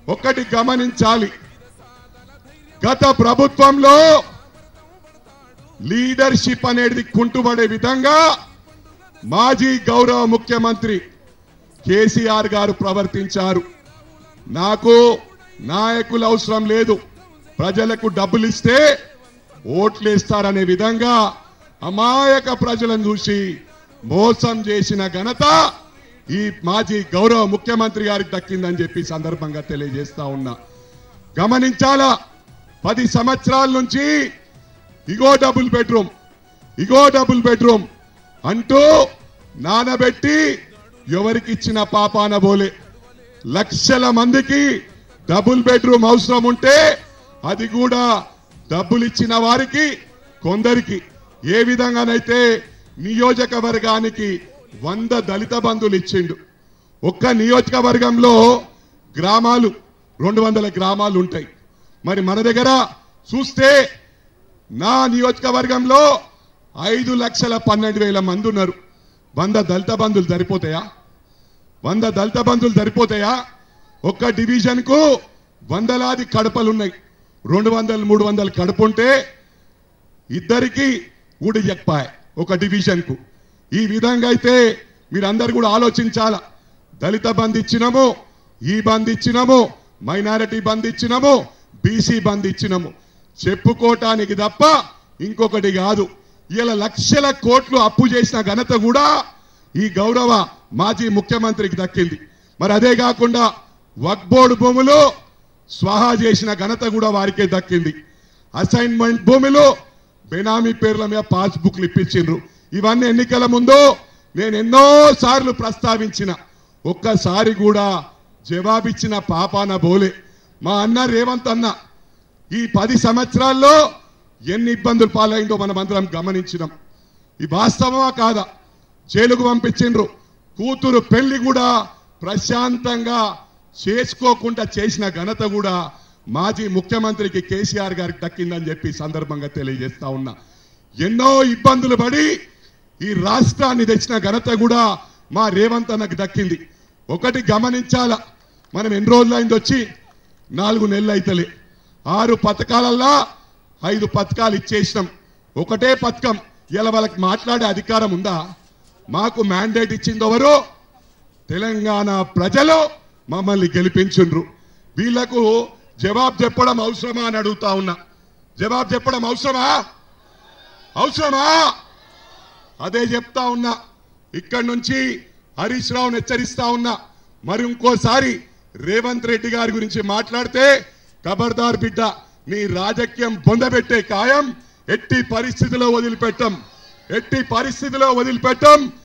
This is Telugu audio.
ఒకటి గమనించాలి, గత ప్రభుత్వంలో లీడర్షిప్ అనేది కుంటుపడే విధంగా మాజీ గౌరవ ముఖ్యమంత్రి కేసీఆర్ గారు ప్రవర్తించారు. నాకు నాయకులు అవసరం లేదు, ప్రజలకు డబ్బులు ఇస్తే ఓట్లేస్తారనే విధంగా అమాయక ప్రజలను చూసి మోసం చేసిన ఘనత ఈ మాజీ గౌరవ ముఖ్యమంత్రి గారికి దక్కిందని చెప్పి సందర్భంగా తెలియజేస్తా ఉన్నా. గమనించాలా, 10 సంవత్సరాల నుంచి ఇగో డబుల్ బెడ్రూమ్ అంటూ నానబెట్టి ఎవరికి ఇచ్చిన పాపాన బోలే. లక్షల మందికి డబుల్ బెడ్రూమ్ అవసరం ఉంటే అది కూడా డబ్బులు ఇచ్చిన వారికి కొందరికి ఏ విధంగానైతే నియోజకవర్గానికి 100 దళిత బంధువులు ఇచ్చిండు. ఒక్క నియోజకవర్గంలో గ్రామాలు 200 గ్రామాలు ఉంటాయి. మరి మన దగ్గర చూస్తే నా నియోజకవర్గంలో 5,12,000 మంది ఉన్నారు. 100 దళిత బంధువులు సరిపోతాయా? 100 దళిత బంధువులు సరిపోతాయా? ఒక్క డివిజన్ కు వందలాది కడపలున్నాయి. 200-300 కడప ఉంటే ఇద్దరికి ఊడి చెప్పాయి ఒక డివిజన్ కు. ఈ విధంగా అయితే మీరందరూ కూడా ఆలోచించాల. దళిత బంధు ఇచ్చినాము, ఈ బంధు ఇచ్చినాము, మైనారిటీ బంధు ఇచ్చినాము, బీసీ బంధు ఇచ్చినాము చెప్పుకోవటానికి తప్ప ఇంకొకటి కాదు. ఇలా లక్షల కోట్లు అప్పు చేసిన ఘనత కూడా ఈ గౌరవ మాజీ ముఖ్యమంత్రికి దక్కింది. మరి అదే కాకుండా వక్ఫ్ బోర్డు భూములు స్వాహా చేసిన ఘనత కూడా వారికే దక్కింది. అసైన్మెంట్ భూములు బెనామీ పేర్ల మీద పాస్బుక్లు ఇప్పించిండ్రు. ఇవన్నీ ఎన్నికల ముందు నేను ఎన్నో సార్లు ప్రస్తావించిన, ఒక్కసారి కూడా జవాబిచ్చిన పాపాన బోలే. మా అన్న రేవంత్ అన్న ఈ 10 సంవత్సరాల్లో ఎన్ని ఇబ్బందులు పాలైందో మనం అందరం గమనించినాం. ఈ వాస్తవమా కాదా? జైలుకు పంపించిండ్రు. కూతురు పెళ్లి కూడా ప్రశాంతంగా చేసుకోకుండా చేసిన ఘనత కూడా మాజీ ముఖ్యమంత్రికి కేసీఆర్ గారికి దక్కిందని చెప్పి సందర్భంగా తెలియజేస్తా ఉన్నా. ఎన్నో ఇబ్బందులు పడి ఈ రాష్ట్రాన్ని తెచ్చిన ఘనత కూడా మా రేవంత్ అన్నకు దక్కింది. ఒకటి గమనించాల, మనం ఎన్ని రోజులైంది వచ్చి 4 నెలలు అయితలే. 6 పథకాలల్లా 5 పథకాలు ఇచ్చేసినాం. ఒకటే పథకం ఇలా వాళ్ళకి మాట్లాడే అధికారం ఉందా? మాకు మ్యాండేట్ ఇచ్చింది ఎవరు? తెలంగాణ ప్రజలు మమ్మల్ని గెలిపించుండ్రు. వీళ్లకు జవాబు చెప్పడం అవసరమా అని అడుగుతా ఉన్నా. జవాబు చెప్పడం అవసరమా? అదే చెప్తా ఉన్నా. ఇక్కడి నుంచి హరీష్ రావును హెచ్చరిస్తా ఉన్నా. మరి ఇంకోసారి రేవంత్ రెడ్డి గారి గురించి మాట్లాడితే ఖబర్దార్ బిడ్డ, నీ రాజకీయం పొందబెట్టే ఖాయం. ఎట్టి పరిస్థితిలో వదిలిపెట్టం.